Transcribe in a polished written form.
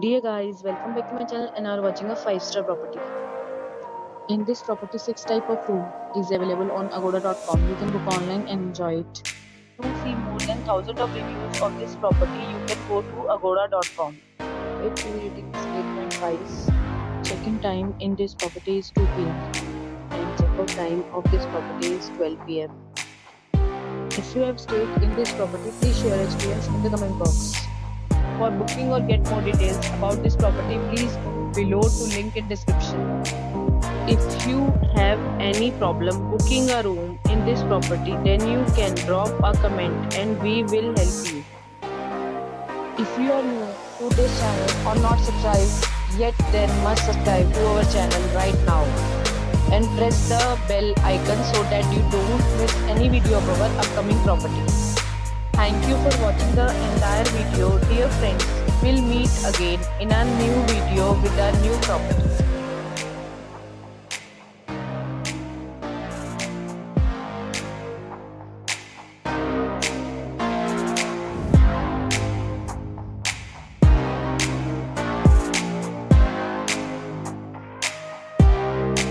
Dear guys, welcome back to my channel and are watching a 5-star property. In this property, 6 type of room is available on agoda.com. You can book online and enjoy it. To see more than thousands of reviews of this property, you can go to agoda.com. Its rating is 8.5. Check-in time in this property is 2 p.m. and check-out time of this property is 12 p.m. If you have stayed in this property, please share your experience in the comment box. For booking or get more details about this property, please go below to link in description. If you have any problem booking a room in this property, then you can drop a comment and we will help you. If you are new to this channel or not subscribed yet, then must subscribe to our channel right now and press the bell icon so that you don't miss any video of our upcoming property. Thank you for watching the entire video. Dear friends, we'll meet again in a new video with a new property.